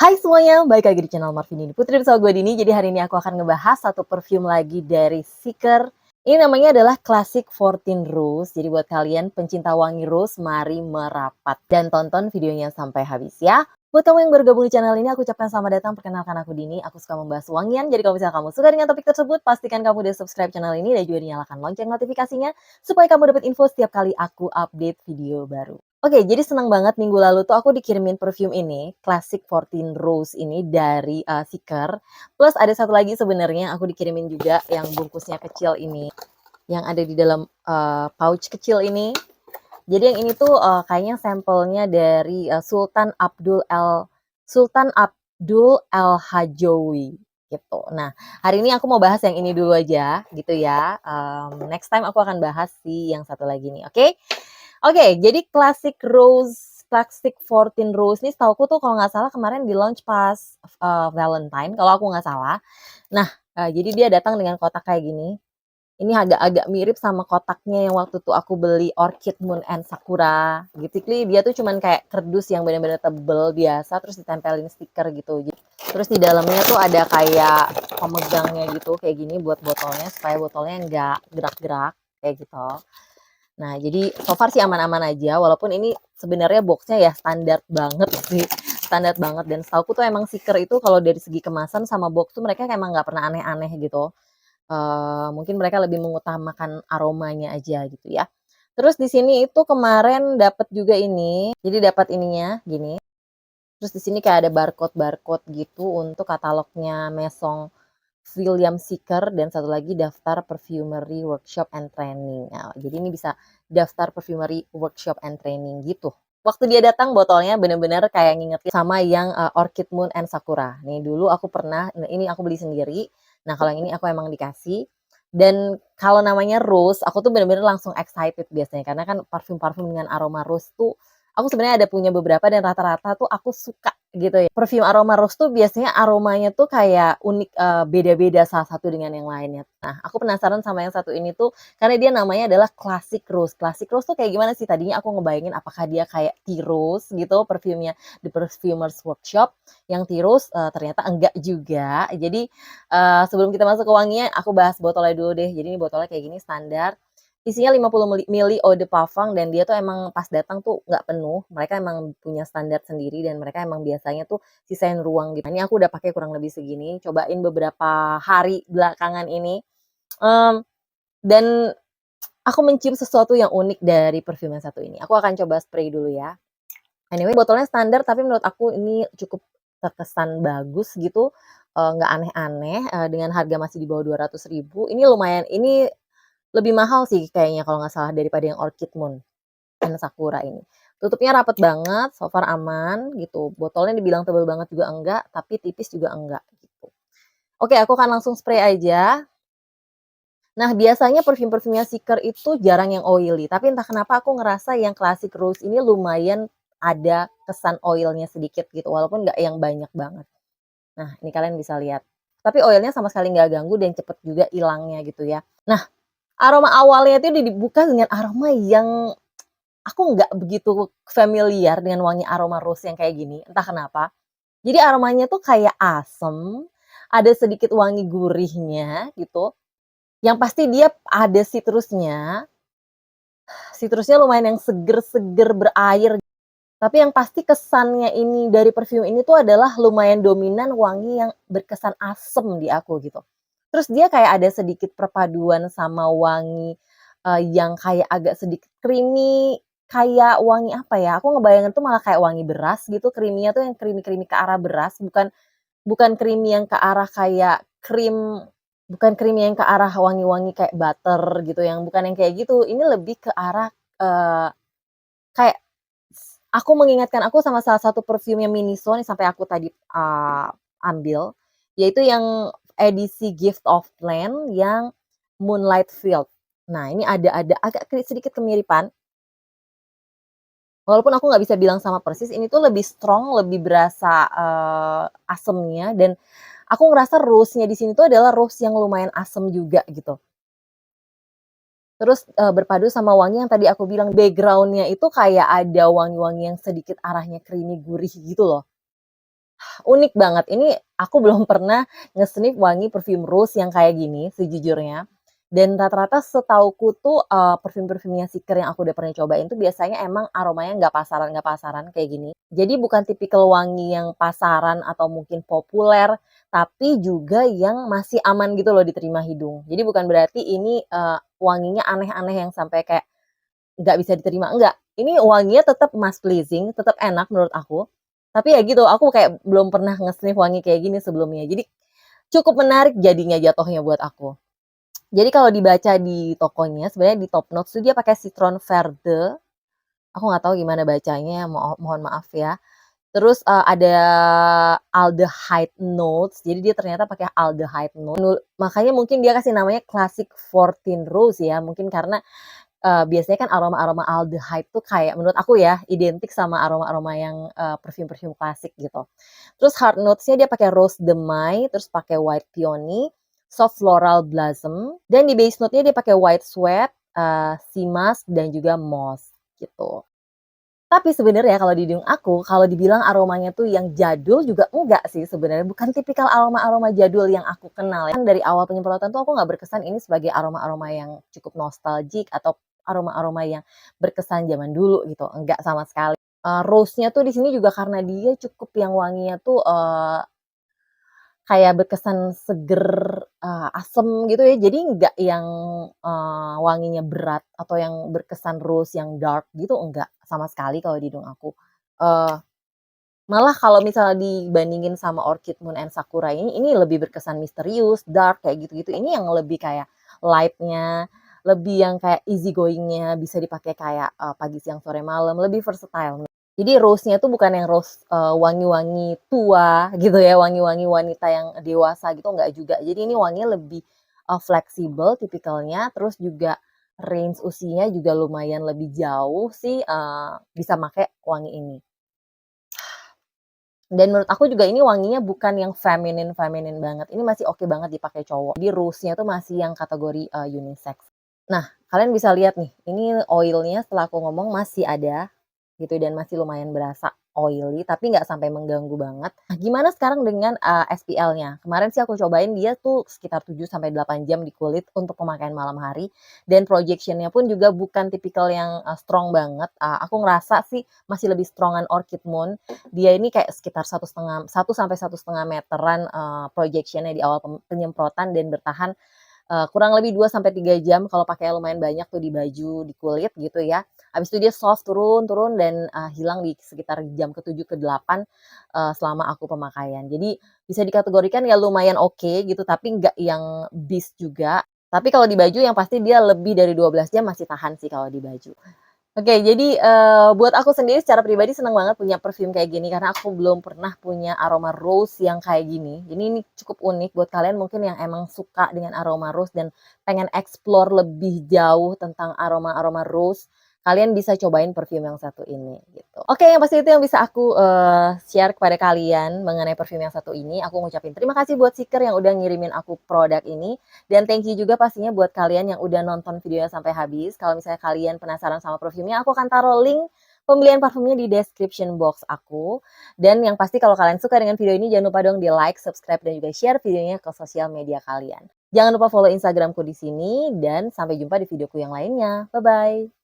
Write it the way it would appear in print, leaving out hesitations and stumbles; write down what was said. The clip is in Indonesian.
Hai semuanya, balik lagi di channel Marvinini Putri bersama gue Dini. Jadi hari ini aku akan ngebahas satu perfume lagi dari Seeker. Ini namanya adalah Classic 14 Rose. Jadi buat kalian pencinta wangi rose, mari merapat. Dan tonton videonya sampai habis ya. Buat kamu yang baru gabung di channel ini, aku ucapkan selamat datang. Perkenalkan aku Dini, aku suka membahas wangian. Jadi kalau misalnya kamu suka dengan topik tersebut, pastikan kamu udah subscribe channel ini dan juga dinyalakan lonceng notifikasinya. Supaya kamu dapat info setiap kali aku update video baru. Oke, jadi senang banget minggu lalu tuh aku dikirimin perfume ini, Classic 14 Rose ini dari Seeker. Plus ada satu lagi sebenarnya aku dikirimin juga yang bungkusnya kecil ini, yang ada di dalam pouch kecil ini. Jadi yang ini tuh kayaknya sampelnya dari Sultan Abdul El Hajawi gitu. Nah, hari ini aku mau bahas yang ini dulu aja gitu ya. Next time aku akan bahas si yang satu lagi nih, oke? Oke, jadi Classic 14 Rose nih setauku tuh kalau nggak salah kemarin di-launch pas, Valentine kalau aku nggak salah. Nah, jadi dia datang dengan kotak kayak gini. Ini agak-agak mirip sama kotaknya yang waktu tuh aku beli Orchid Moon and Sakura. Basically dia tuh cuman kayak kardus yang bener-bener tebel biasa terus ditempelin stiker gitu. Terus di dalamnya tuh ada kayak pemegangnya gitu kayak gini buat botolnya supaya botolnya nggak gerak-gerak kayak gitu. Nah, jadi so far sih aman-aman aja, walaupun ini sebenarnya boxnya ya standar banget sih, standar banget. Dan setahuku tuh emang Seeker itu kalau dari segi kemasan sama box tuh mereka emang nggak pernah aneh-aneh gitu. Mungkin mereka lebih mengutamakan aromanya aja gitu ya. Terus di sini itu kemarin dapat juga ini, jadi dapat ininya gini. Terus di sini kayak ada barcode-barcode gitu untuk katalognya Maison William Seeker dan satu lagi daftar perfumery workshop and training. Nah, jadi ini bisa daftar perfumery workshop and training gitu. Waktu dia datang botolnya bener-bener kayak ngingetin sama yang Orchid Moon and Sakura. Nih dulu aku pernah, ini aku beli sendiri. Nah kalau yang ini aku emang dikasih. Dan kalau namanya rose, aku tuh bener-bener langsung excited biasanya. Karena kan parfum-parfum dengan aroma rose tuh, aku sebenarnya ada punya beberapa dan rata-rata tuh aku suka gitu ya. Perfume aroma rose tuh biasanya aromanya tuh kayak unik, beda-beda salah satu dengan yang lainnya. Nah, aku penasaran sama yang satu ini tuh karena dia namanya adalah Classic Rose. Classic Rose tuh kayak gimana sih? Tadinya aku ngebayangin apakah dia kayak tea rose gitu, perfumenya The Perfumers Workshop. Yang tea rose, ternyata enggak juga. Jadi, sebelum kita masuk ke wanginya, aku bahas botolnya dulu deh. Jadi ini botolnya kayak gini standar. Isinya 50 mili eau de parfum dan dia tuh emang pas datang tuh nggak penuh. Mereka emang punya standar sendiri dan mereka emang biasanya tuh sisain ruang gitu. Nah, ini aku udah pakai kurang lebih segini, cobain beberapa hari belakangan ini. Mmm, dan aku mencium sesuatu yang unik dari perfume yang satu ini. Aku akan coba spray dulu ya. Anyway, botolnya standar tapi menurut aku ini cukup terkesan bagus gitu, nggak aneh-aneh, dengan harga masih di bawah 200.000. Ini lumayan, ini lebih mahal sih kayaknya kalau nggak salah daripada yang Orchid Moon dan Sakura ini. Tutupnya rapet banget, so far aman gitu. Botolnya dibilang tebal banget juga enggak, tapi tipis juga enggak gitu. Oke, aku akan langsung spray aja. Nah, biasanya perfume-perfumenya Seeker itu jarang yang oily, tapi entah kenapa aku ngerasa yang Classic Rose ini lumayan ada kesan oilnya sedikit gitu, walaupun nggak yang banyak banget. Nah, ini kalian bisa lihat. Tapi oilnya sama sekali nggak ganggu dan cepet juga hilangnya gitu ya. Nah, aroma awalnya itu dibuka dengan aroma yang aku nggak begitu familiar dengan wangi aroma rose yang kayak gini, entah kenapa. Jadi aromanya tuh kayak asem, ada sedikit wangi gurihnya gitu, yang pasti dia ada sitrusnya, sitrusnya lumayan yang seger-seger berair, tapi yang pasti kesannya ini dari perfume ini tuh adalah lumayan dominan wangi yang berkesan asem di aku gitu. Terus dia kayak ada sedikit perpaduan sama wangi, yang kayak agak sedikit creamy, kayak wangi apa ya, aku ngebayangin tuh malah kayak wangi beras gitu, creamy-nya tuh yang creamy-creamy ke arah beras, bukan bukan creamy yang ke arah kayak krim, bukan creamy yang ke arah wangi-wangi kayak butter gitu, yang bukan yang kayak gitu. Ini lebih ke arah, kayak aku mengingatkan aku sama salah satu perfume-nya Miniso nih sampai aku tadi, ambil, yaitu yang edisi Gift of Land yang Moonlight Field. Nah, ini ada agak sedikit kemiripan, walaupun aku nggak bisa bilang sama persis, ini tuh lebih strong, lebih berasa, asemnya dan aku ngerasa rose-nya di sini tuh adalah rose yang lumayan asem juga gitu. Terus, berpadu sama wangi yang tadi aku bilang background-nya itu kayak ada wangi-wangi yang sedikit arahnya creamy gurih gitu loh. Unik banget, ini aku belum pernah nge-sniff wangi parfum rose yang kayak gini sejujurnya. Dan rata-rata setauku tuh, parfum-parfumnya Seeker yang aku udah pernah cobain tuh biasanya emang aromanya nggak pasaran kayak gini. Jadi bukan tipikal wangi yang pasaran atau mungkin populer, tapi juga yang masih aman gitu loh diterima hidung. Jadi bukan berarti ini, wanginya aneh-aneh yang sampai kayak nggak bisa diterima, enggak. Ini wanginya tetap mas pleasing, tetap enak menurut aku. Tapi ya gitu, aku kayak belum pernah nge-sniff wangi kayak gini sebelumnya. Jadi cukup menarik jadinya jatuhnya buat aku. Jadi kalau dibaca di tokonya, sebenarnya di top notes tuh dia pakai citron verde, aku nggak tahu gimana bacanya, mohon maaf ya. Terus, ada aldehyde notes, jadi dia ternyata pakai aldehyde note, makanya mungkin dia kasih namanya classic 14 rose ya, mungkin karena biasanya kan aroma-aroma aldehyde tuh kayak menurut aku ya, identik sama aroma-aroma yang, perfume-perfume klasik gitu. Terus hard notes-nya dia pakai rose de mai, terus pakai white peony, soft floral blossom, dan di base note-nya dia pakai white sweat, sea musk, dan juga moss, gitu. Tapi sebenarnya kalau di hidung aku, kalau dibilang aromanya tuh yang jadul juga enggak sih sebenarnya, bukan tipikal aroma-aroma jadul yang aku kenal ya. Kan dari awal penyemprotan tuh aku nggak berkesan ini sebagai aroma-aroma yang cukup nostalgic atau aroma-aroma yang berkesan zaman dulu gitu, enggak sama sekali. Rose-nya tuh di sini juga karena dia cukup yang wanginya tuh, kayak berkesan seger, asem gitu ya, jadi nggak yang, wanginya berat atau yang berkesan rose yang dark gitu, enggak sama sekali kalau di hidung aku. Eee, Malah kalau misalnya dibandingin sama Orchid Moon and Sakura ini lebih berkesan misterius, dark, kayak gitu-gitu. Ini yang lebih kayak light-nya, lebih yang kayak easy going-nya, bisa dipakai kayak, pagi, siang, sore, malam, lebih versatile. Jadi rose-nya tuh bukan yang rose, wangi-wangi tua gitu ya, wangi-wangi wanita yang dewasa gitu, enggak juga. Jadi ini wanginya lebih, fleksibel tipikalnya, terus juga range usianya juga lumayan lebih jauh sih, bisa make wangi ini. Dan menurut aku juga ini wanginya bukan yang feminin-feminin banget, ini masih oke banget dipakai cowok. Jadi rose-nya tuh masih yang kategori, unisex. Nah, kalian bisa lihat nih, ini oil-nya setelah aku ngomong masih ada, gitu, dan masih lumayan berasa oily, tapi nggak sampai mengganggu banget. Nah, gimana sekarang dengan, SPL-nya? Kemarin sih aku cobain dia tuh sekitar 7 sampai 8 jam di kulit untuk pemakaian malam hari, dan projection-nya pun juga bukan tipikal yang, strong banget, aku ngerasa sih masih lebih strongan Orchid Moon. Dia ini kayak sekitar 1 sampai 1,5 meteran, projection-nya di awal penyemprotan dan bertahan kurang lebih 2 sampai 3 jam kalau pakai lumayan banyak tuh di baju, di kulit gitu ya. Habis itu dia soft turun turun dan, hilang di sekitar jam ke-7, ke-8, selama aku pemakaian. Jadi bisa dikategorikan ya lumayan oke gitu, tapi nggak yang beast juga. Tapi kalau di baju yang pasti dia lebih dari 12 jam masih tahan sih kalau di baju. Oke, jadi, buat aku sendiri secara pribadi senang banget punya perfume kayak gini, karena aku belum pernah punya aroma rose yang kayak gini. Jadi ini cukup unik buat kalian mungkin yang emang suka dengan aroma rose dan pengen explore lebih jauh tentang aroma-aroma rose, kalian bisa cobain perfume yang satu ini, gitu. Oke, yang pasti itu yang bisa aku, share kepada kalian mengenai perfume yang satu ini. Aku ngucapin terima kasih buat Seeker yang udah ngirimin aku produk ini. Dan thank you juga pastinya buat kalian yang udah nonton videonya sampai habis. Kalau misalnya kalian penasaran sama parfumnya, aku akan taruh link pembelian parfumnya di description box aku. Dan yang pasti kalau kalian suka dengan video ini, jangan lupa dong di like, subscribe, dan juga share videonya ke sosial media kalian. Jangan lupa follow Instagramku di sini, dan sampai jumpa di videoku yang lainnya. Bye-bye.